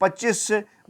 25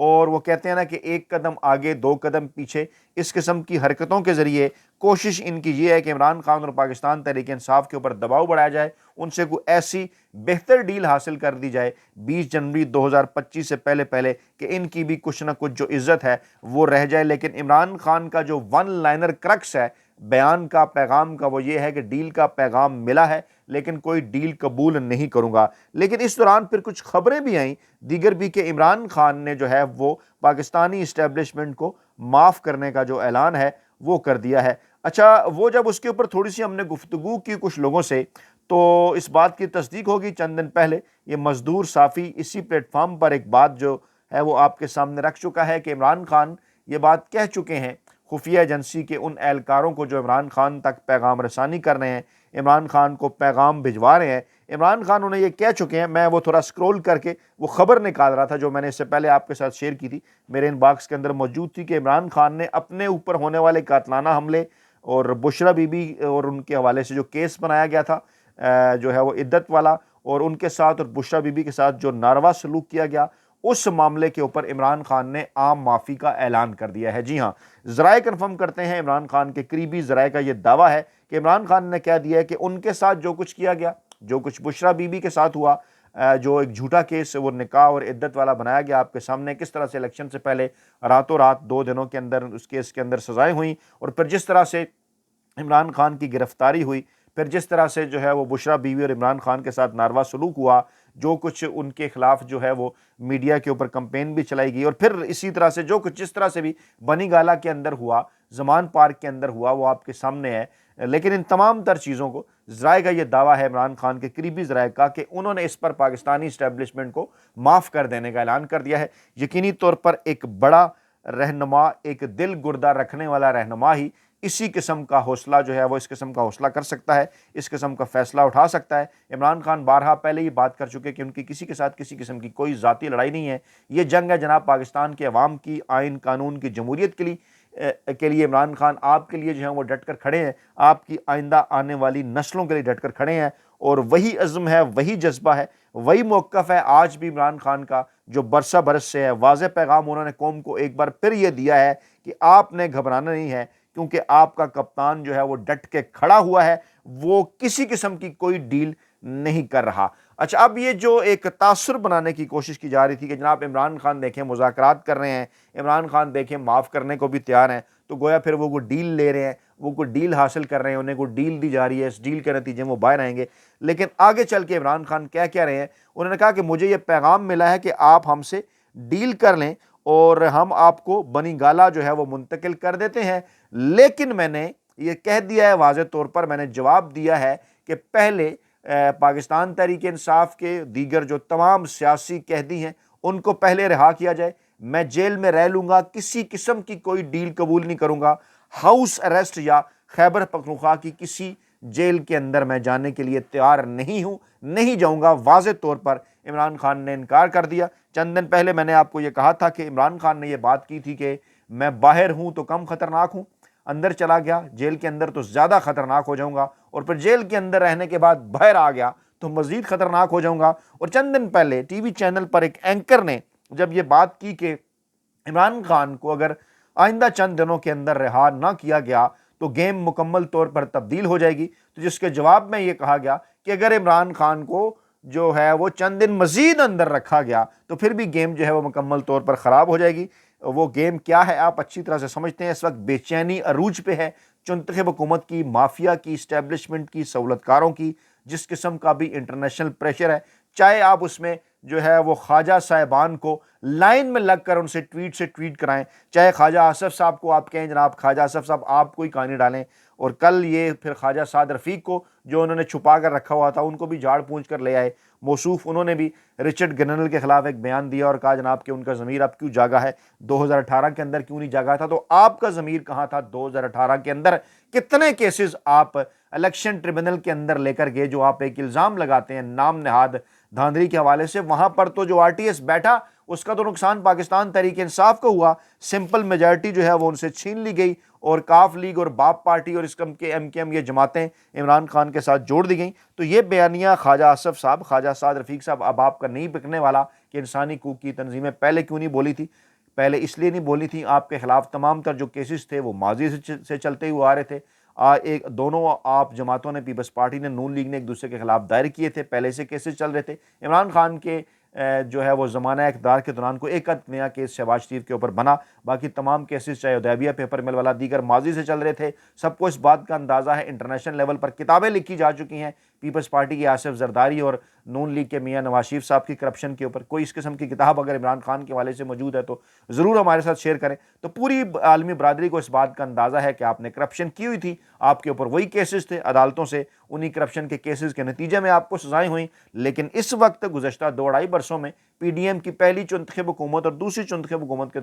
اور وہ کہتے ہیں نا کہ ایک قدم آگے دو قدم پیچھے، اس قسم کی حرکتوں کے ذریعے کوشش ان کی یہ ہے کہ عمران خان اور پاکستان تحریک انصاف کے اوپر دباؤ بڑھایا جائے، ان سے کوئی ایسی بہتر ڈیل حاصل کر دی جائے 20 جنوری 2025 سے پہلے کہ ان کی بھی کچھ نہ کچھ جو عزت ہے وہ رہ جائے۔ لیکن عمران خان کا جو ون لائنر کرکس ہے بیان کا، پیغام کا، وہ یہ ہے کہ ڈیل کا پیغام ملا ہے لیکن کوئی ڈیل قبول نہیں کروں گا۔ لیکن اس دوران پھر کچھ خبریں بھی آئیں دیگر بھی کہ عمران خان نے جو ہے وہ پاکستانی اسٹیبلشمنٹ کو معاف کرنے کا جو اعلان ہے وہ کر دیا ہے۔ اچھا، وہ جب اس کے اوپر تھوڑی سی ہم نے گفتگو کی کچھ لوگوں سے تو اس بات کی تصدیق ہوگی، چند دن پہلے یہ مزدور صافی اسی پلیٹ فارم پر ایک بات جو ہے وہ آپ کے سامنے رکھ چکا ہے کہ عمران خان یہ بات کہہ چکے ہیں خفیہ ایجنسی کے ان اہلکاروں کو جو عمران خان تک پیغام رسانی کر رہے ہیں، عمران خان کو پیغام بھجوا رہے ہیں۔ عمران خان انہیں یہ کہہ چکے ہیں، میں وہ تھوڑا سکرول کر کے وہ خبر نکال رہا تھا جو میں نے اس سے پہلے آپ کے ساتھ شیئر کی تھی، میرے ان باکس کے اندر موجود تھی، کہ عمران خان نے اپنے اوپر ہونے والے قاتلانہ حملے اور بشرا بی بی اور ان کے حوالے سے جو کیس بنایا گیا تھا جو ہے وہ عدت والا، اور ان کے ساتھ اور بشرا بی بی کے ساتھ جو ناروا سلوک کیا گیا، اس معاملے کے اوپر عمران خان نے عام معافی کا اعلان کر دیا ہے۔ جی ہاں، ذرائع کنفرم کرتے ہیں، عمران خان کے قریبی ذرائع کا یہ دعویٰ ہے کہ عمران خان نے کہہ دیا ہے کہ ان کے ساتھ جو کچھ کیا گیا، جو کچھ بشرا بی بی کے ساتھ ہوا، جو ایک جھوٹا کیس وہ نکاح اور عدت والا بنایا گیا آپ کے سامنے، کس طرح سے الیکشن سے پہلے راتوں رات 2 دنوں کے اندر اس کیس کے اندر سزائیں ہوئیں، اور پھر جس طرح سے عمران خان کی گرفتاری ہوئی، پھر جس طرح سے جو ہے وہ بشرا بیوی اور عمران خان کے ساتھ ناروا سلوک ہوا، جو کچھ ان کے خلاف جو ہے وہ میڈیا کے اوپر کمپین بھی چلائی گئی، اور پھر اسی طرح سے جو کچھ جس طرح سے بھی بنی گالا کے اندر ہوا، زمان پارک کے اندر ہوا، وہ آپ کے سامنے ہے۔ لیکن ان تمام تر چیزوں کو ذرائع کا یہ دعویٰ ہے عمران خان کے قریبی ذرائع کا کہ انہوں نے اس پر پاکستانی اسٹیبلشمنٹ کو معاف کر دینے کا اعلان کر دیا ہے۔ یقینی طور پر ایک بڑا رہنما، ایک دل گردہ رکھنے والا رہنما ہی اسی قسم کا حوصلہ جو ہے وہ اس قسم کا حوصلہ کر سکتا ہے، اس قسم کا فیصلہ اٹھا سکتا ہے۔ عمران خان بارہا پہلے ہی بات کر چکے کہ ان کی کسی کے ساتھ کسی قسم کی کوئی ذاتی لڑائی نہیں ہے، یہ جنگ ہے جناب پاکستان کے عوام کی، آئین قانون کی جمہوریت کے لیے عمران خان آپ کے لیے جو ہیں وہ ڈٹ کر کھڑے ہیں، آپ کی آئندہ آنے والی نسلوں کے لیے ڈٹ کر کھڑے ہیں، اور وہی عزم ہے، وہی جذبہ ہے، وہی موقف ہے آج بھی عمران خان کا جو برسہ برس سے ہے۔ واضح پیغام انہوں نے قوم کو ایک بار پھر یہ دیا ہے کہ آپ نے گھبرانا نہیں ہے، کیونکہ آپ کا کپتان جو ہے وہ ڈٹ کے کھڑا ہوا ہے، وہ کسی قسم کی کوئی ڈیل نہیں کر رہا۔ اچھا، اب یہ جو ایک تاثر بنانے کی کوشش کی جا رہی تھی کہ جناب عمران خان دیکھیں مذاکرات کر رہے ہیں، عمران خان دیکھیں معاف کرنے کو بھی تیار ہیں، تو گویا پھر وہ کوئی ڈیل لے رہے ہیں، وہ کوئی ڈیل حاصل کر رہے ہیں، انہیں کوئی ڈیل دی جا رہی ہے، اس ڈیل کے نتیجے میں وہ باہر آئیں گے۔ لیکن آگے چل کے عمران خان کیا رہے ہیں، انہوں نے کہا کہ مجھے یہ پیغام ملا ہے کہ آپ ہم سے ڈیل کر لیں اور ہم آپ کو بنی گالا جو ہے وہ منتقل کر دیتے ہیں، لیکن میں نے یہ کہہ دیا ہے واضح طور پر، میں نے جواب دیا ہے کہ پہلے پاکستان تحریک انصاف کے دیگر جو تمام سیاسی قیدی ہیں ان کو پہلے رہا کیا جائے، میں جیل میں رہ لوں گا، کسی قسم کی کوئی ڈیل قبول نہیں کروں گا، ہاؤس اریسٹ یا خیبر پختونخوا کی کسی جیل کے اندر میں جانے کے لیے تیار نہیں ہوں، نہیں جاؤں گا۔ واضح طور پر عمران خان نے انکار کر دیا۔ چند دن پہلے میں نے آپ کو یہ کہا تھا کہ عمران خان نے یہ بات کی تھی کہ میں باہر ہوں تو کم خطرناک ہوں، اندر چلا گیا جیل کے اندر تو زیادہ خطرناک ہو جاؤں گا، اور پھر جیل کے اندر رہنے کے بعد باہر آ گیا تو مزید خطرناک ہو جاؤں گا۔ اور چند دن پہلے ٹی وی چینل پر ایک اینکر نے جب یہ بات کی کہ عمران خان کو اگر آئندہ چند دنوں کے اندر رہا نہ کیا گیا تو گیم مکمل طور پر تبدیل ہو جائے گی، تو جس کے جواب میں یہ کہا گیا کہ اگر عمران خان کو جو ہے وہ چند دن مزید اندر رکھا گیا تو پھر بھی گیم جو ہے وہ مکمل طور پر خراب ہو جائے گی۔ وہ گیم کیا ہے آپ اچھی طرح سے سمجھتے ہیں، اس وقت بے چینی عروج پہ ہے، چنتخب حکومت کی، مافیا کی، اسٹیبلشمنٹ کی، سہولتکاروں کی، جس قسم کا بھی انٹرنیشنل پریشر ہے، چاہے آپ اس میں جو ہے وہ خواجہ صاحبان کو لائن میں لگ کر ان سے ٹویٹ کرائیں، چاہے خواجہ آصف صاحب کو آپ کہیں جناب خواجہ آصف صاحب آپ کوئی کہانی ڈالیں، اور کل یہ پھر خواجہ سعد رفیق کو جو انہوں نے چھپا کر رکھا ہوا تھا ان کو بھی جھاڑ پونچھ کر لے آئے، موصوف انہوں نے بھی رچرڈ گرنل کے خلاف ایک بیان دیا اور کہا جناب کہ ان کا ضمیر اب کیوں جاگا ہے، 2018 کے اندر کیوں نہیں جاگا تھا؟ تو آپ کا ضمیر کہاں تھا 2018 کے اندر؟ کتنے کیسز آپ الیکشن ٹریبونل کے اندر لے کر گئے جو آپ ایک الزام لگاتے ہیں نام نہاد دھاندلی کے حوالے سے؟ وہاں پر تو جو آر ٹی ایس بیٹھا اس کا تو نقصان پاکستان تحریک انصاف کو ہوا، سمپل میجارٹی جو ہے وہ ان سے چھین لی گئی، اور کاف لیگ اور باپ پارٹی اور اس کم کے ایم کے ایم یہ جماعتیں عمران خان کے ساتھ جوڑ دی گئیں۔ تو یہ بیانیہ خواجہ آصف صاحب، خواجہ سعد رفیق صاحب اب آپ کا نہیں بکنے والا کہ انسانی حقوق کی تنظیمیں پہلے کیوں نہیں بولی تھی۔ پہلے اس لیے نہیں بولنی تھی، آپ کے خلاف تمام تر جو کیسز تھے وہ ماضی سے چلتے ہوئے آ رہے تھے۔ دونوں آپ جماعتوں نے، پیپلز پارٹی نے، نون لیگ نے ایک دوسرے کے خلاف دائر کیے تھے، پہلے سے کیسز چل رہے تھے۔ عمران خان کے جو ہے وہ زمانہ اقتدار کے دوران کوئی ایک نیا کیس شہباز شریف کے اوپر بنا، باقی تمام کیسز چاہے حدیبیہ پیپر مل والا دیگر ماضی سے چل رہے تھے۔ سب کو اس بات کا اندازہ ہے، انٹرنیشنل لیول پر کتابیں لکھی جا چکی ہیں پیپلز پارٹی کی آصف زرداری اور نون لیگ کے میاں نواز شریف صاحب کی کرپشن کے اوپر۔ کوئی اس قسم کی کتاب اگر عمران خان کے حوالے سے موجود ہے تو ضرور ہمارے ساتھ شیئر کریں۔ تو پوری عالمی برادری کو اس بات کا اندازہ ہے کہ آپ نے کرپشن کی ہوئی تھی، آپ کے اوپر وہی کیسز تھے عدالتوں سے، انہی کرپشن کے کیسز کے نتیجے میں آپ کو سزائیں ہوئیں۔ لیکن اس وقت گزشتہ 2-2.5 برسوں میں پی ڈی ایم کی پہلی چنتخب حکومت اور دوسری چنتخب حکومت کے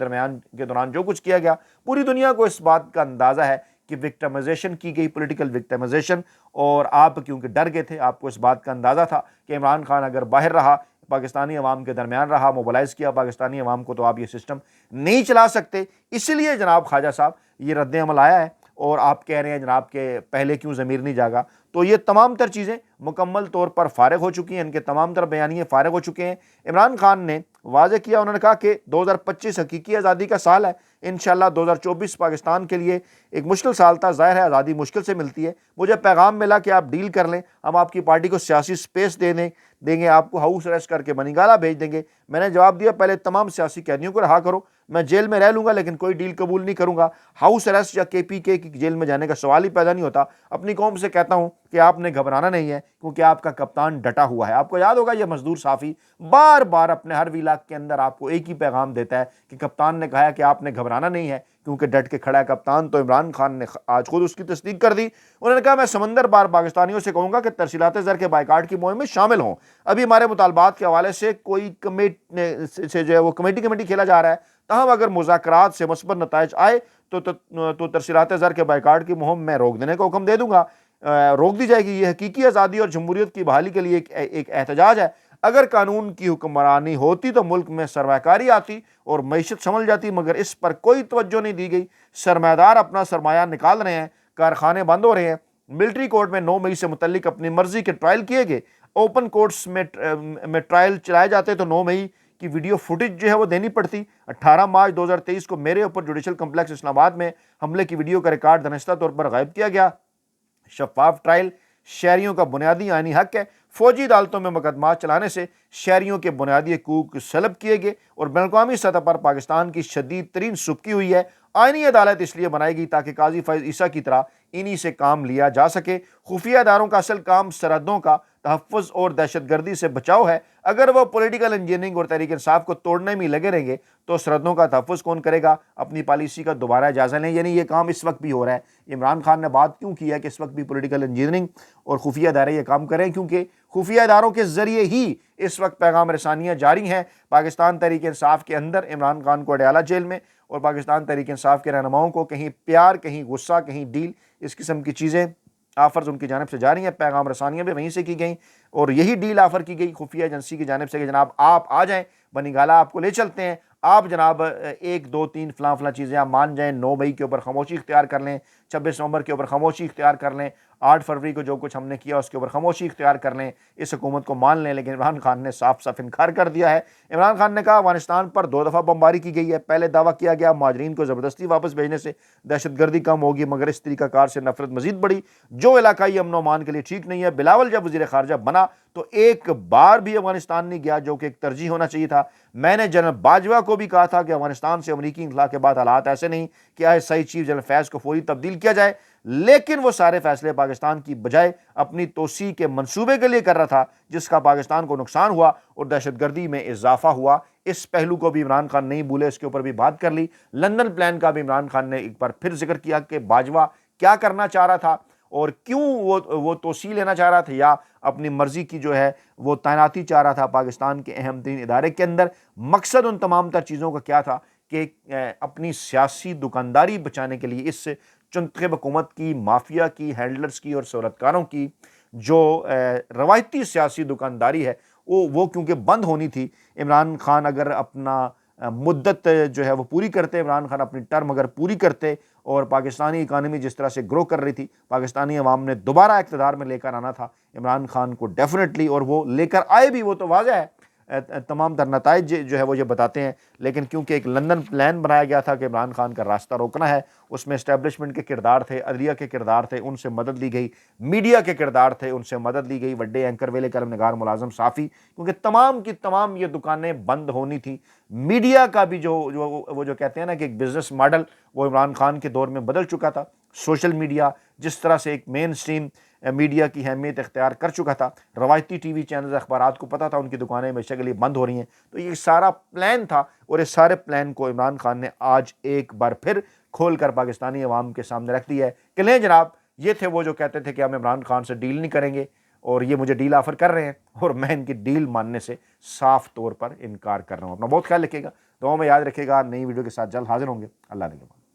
دوران جو کچھ کیا گیا، پوری دنیا کو اس بات کا اندازہ ہے کہ وکٹمائزیشن کی گئی، پولیٹیکل وکٹمائزیشن، اور آپ کیونکہ ڈر گئے تھے، آپ کو اس بات کا اندازہ تھا کہ عمران خان اگر باہر رہا، پاکستانی عوام کے درمیان رہا، موبلائز کیا پاکستانی عوام کو، تو آپ یہ سسٹم نہیں چلا سکتے۔ اس لیے جناب خواجہ صاحب یہ رد عمل آیا ہے، اور آپ کہہ رہے ہیں جناب کہ پہلے کیوں ضمیر نہیں جاگا۔ تو یہ تمام تر چیزیں مکمل طور پر فارغ ہو چکی ہیں، ان کے تمام تر بیانیے فارغ ہو چکے ہیں۔ عمران خان نے واضح کیا، انہوں نے کہا کہ 2025 حقیقی آزادی کا سال ہے، انشاءاللہ 2024 پاکستان کے لیے ایک مشکل سال تھا، ظاہر ہے آزادی مشکل سے ملتی ہے، مجھے پیغام ملا کہ آپ ڈیل کر لیں، ہم آپ کی پارٹی کو سیاسی سپیس دیں گے، آپ کو ہاؤس اریسٹ کر کے بنگالہ بھیج دیں گے۔ میں نے جواب دیا، پہلے تمام سیاسی قیدیوں کو رہا کرو، میں جیل میں رہ لوں گا لیکن کوئی ڈیل قبول نہیں کروں گا۔ ہاؤس اریسٹ یا KPK کی جیل میں جانے کا سوال ہی پیدا نہیں ہوتا۔ اپنی قوم سے کہتا ہوں کہ آپ نے گھبرانا نہیں ہے، کیونکہ آپ کا کپتان ڈٹا ہوا ہے۔ آپ کو یاد ہوگا یہ مزدور صافی بار بار اپنے ہر ویلاگ کے اندر آپ کو ایک ہی پیغام دیتا ہے کہ کپتان نے کہا ہے کہ آپ نے گھبرانا نہیں ہے، کیونکہ ڈٹ کے کھڑا ہے کپتان۔ تو عمران خان نے آج خود اس کی تصدیق کر دی، انہوں نے کہا میں سمندر بار پاکستانیوں سے کہوں گا کہ ترسیلات زر کے بائیکاٹ کی مہم میں شامل ہوں۔ ابھی ہمارے مطالبات کے حوالے سے کوئی کمیٹی کھیلا جا رہا ہے، تاہم اگر مذاکرات سے مثبت نتائج آئے تو ترسیلات زر کے بائیکاٹ کی مہم میں روک دینے کا حکم دے دوں گا، روک دی جائے گی۔ یہ حقیقی آزادی اور جمہوریت کی بحالی کے لیے ایک احتجاج ہے۔ اگر قانون کی حکمرانی ہوتی تو ملک میں سرمایہ کاری آتی اور معیشت سنبھل جاتی، مگر اس پر کوئی توجہ نہیں دی گئی۔ سرمایہ دار اپنا سرمایہ نکال رہے ہیں، کارخانے بند ہو رہے ہیں۔ ملٹری کورٹ میں 9 مئی سے متعلق اپنی مرضی کے ٹرائل کیے گئے، اوپن کورٹس میں ٹرائل چلائے جاتے تو 9 مئی کی ویڈیو فوٹیج جو ہے وہ دینی پڑتی۔ 18 مارچ 2023 کو میرے اوپر جوڈیشل کمپلیکس اسلام آباد میں حملے کی ویڈیو کا ریکارڈ دانستہ طور پر غائب کیا گیا۔ شفاف ٹرائل شہریوں کا بنیادی آئینی حق ہے۔ فوجی عدالتوں میں مقدمات چلانے سے شہریوں کے بنیادی حقوق سلب کیے گئے، اور بین الاقوامی سطح پر پاکستان کی شدید ترین سبکی ہوئی ہے۔ آئینی عدالت اس لیے بنائی گئی تاکہ قاضی فیض عیسیٰ کی طرح انہی سے کام لیا جا سکے۔ خفیہ اداروں کا اصل کام سرحدوں کا تحفظ اور دہشت گردی سے بچاؤ ہے۔ اگر وہ پولیٹیکل انجینئرنگ اور تحریک انصاف کو توڑنے میں لگے رہیں گے تو سرحدوں کا تحفظ کون کرے گا؟ اپنی پالیسی کا دوبارہ جائزہ لیں۔ یعنی یہ کام اس وقت بھی ہو رہا ہے۔ عمران خان نے بات کیوں کی ہے کہ اس وقت بھی پولیٹیکل انجینئرنگ اور خفیہ ادارے یہ کام کریں؟ کیونکہ خفیہ اداروں کے ذریعے ہی اس وقت پیغام رسانیاں جاری ہیں۔ پاکستان تحریک انصاف کے اندر عمران خان کو اڈیالہ جیل میں، اور پاکستان تحریک انصاف کے رہنماؤں کو کہیں پیار، کہیں غصہ، کہیں ڈیل، اس قسم کی چیزیں آفرز ان کی جانب سے جاری ہیں۔ پیغام رسانیاں بھی وہیں سے کی گئیں، اور یہی ڈیل آفر کی گئی خفیہ ایجنسی کی جانب سے کہ جناب آپ آ جائیں، بنگالہ آپ کو لے چلتے ہیں، آپ جناب 1 2 3 فلاں چیزیں آپ مان جائیں، 9 مئی کے اوپر خاموشی اختیار کر لیں، 26 نومبر کے اوپر خاموشی اختیار کر لیں، 8 فروری کو جو کچھ ہم نے کیا اس کے اوپر خاموشی اختیار کر لیں، اس حکومت کو مان لیں۔ لیکن عمران خان نے صاف انکار کر دیا ہے۔ عمران خان نے کہا افغانستان پر 2 دفعہ بمباری کی گئی ہے۔ پہلے دعویٰ کیا گیا مہاجرین کو زبردستی واپس بھیجنے سے دہشت گردی کم ہوگی، مگر اس طریقہ کار سے نفرت مزید بڑھی، جو علاقائی امن و امان کے لیے ٹھیک نہیں ہے۔ بلاول جب وزیر خارجہ بنا تو ایک بار بھی افغانستان نہیں گیا، جو کہ ایک ترجیح ہونا چاہیے تھا۔ میں نے جنرل باجوہ کو بھی کہا تھا کہ افغانستان سے امریکی انخلا کے بعد حالات ایسے نہیں کہ ISI چیف جنرل فیض کو فوری تبدیل کیا جائے، لیکن وہ سارے فیصلے پاکستان کی بجائے اپنی توسیع کے منصوبے کے لیے کر رہا تھا، جس کا پاکستان کو نقصان ہوا اور دہشت گردی میں اضافہ ہوا۔ اس پہلو کو بھی عمران خان نہیں بھولے، اس کے اوپر بھی بات کر لی۔ لندن پلان کا بھی عمران خان نے ایک بار پھر ذکر کیا کہ باجوہ کیا کرنا چاہ رہا تھا اور کیوں وہ توسیع لینا چاہ رہا تھا، یا اپنی مرضی کی جو ہے وہ تعیناتی چاہ رہا تھا پاکستان کے اہم ترین ادارے کے اندر۔ مقصد ان تمام تر چیزوں کا کیا تھا کہ اپنی سیاسی دکانداری بچانے کے لیے اس چنتخب حکومت کی، مافیا کی، ہینڈلرز کی اور سہولتکاروں کی جو روایتی سیاسی دکانداری ہے وہ کیونکہ بند ہونی تھی۔ عمران خان اگر اپنا مدت جو ہے وہ پوری کرتے، عمران خان اپنی ٹرم اگر پوری کرتے، اور پاکستانی اکانومی جس طرح سے گرو کر رہی تھی، پاکستانی عوام نے دوبارہ اقتدار میں لے کر آنا تھا عمران خان کو ڈیفینیٹلی، اور وہ لے کر آئے بھی، وہ تو واضح ہے۔ تمام تر نتائج جو ہے وہ یہ بتاتے ہیں، لیکن کیونکہ ایک لندن پلان بنایا گیا تھا کہ عمران خان کا راستہ روکنا ہے، اس میں اسٹیبلشمنٹ کے کردار تھے، عدلیہ کے کردار تھے، ان سے مدد لی گئی، میڈیا کے کردار تھے، ان سے مدد لی گئی، وڈے اینکر ویلے قلم نگار ملازم صحافی، کیونکہ تمام کی تمام یہ دکانیں بند ہونی تھی۔ میڈیا کا بھی وہ جو کہتے ہیں نا کہ ایک بزنس ماڈل وہ عمران خان کے دور میں بدل چکا تھا۔ سوشل میڈیا جس طرح سے ایک مین سٹریم میڈیا کی اہمیت اختیار کر چکا تھا، روایتی ٹی وی چینلز اخبارات کو پتہ تھا ان کی دکانیں ہمیشہ کے لیے بند ہو رہی ہیں، تو یہ سارا پلان تھا، اور اس سارے پلان کو عمران خان نے آج ایک بار پھر کھول کر پاکستانی عوام کے سامنے رکھ دیا ہے کہ لیں جناب، یہ تھے وہ جو کہتے تھے کہ ہم عمران خان سے ڈیل نہیں کریں گے، اور یہ مجھے ڈیل آفر کر رہے ہیں، اور میں ان کی ڈیل ماننے سے صاف طور پر انکار کر رہا ہوں۔ اپنا بہت خیال رکھیے گا، دعاؤں میں یاد رکھیے گا، نئی ویڈیو کے ساتھ جلد حاضر ہوں گے۔ اللہ نگہبان۔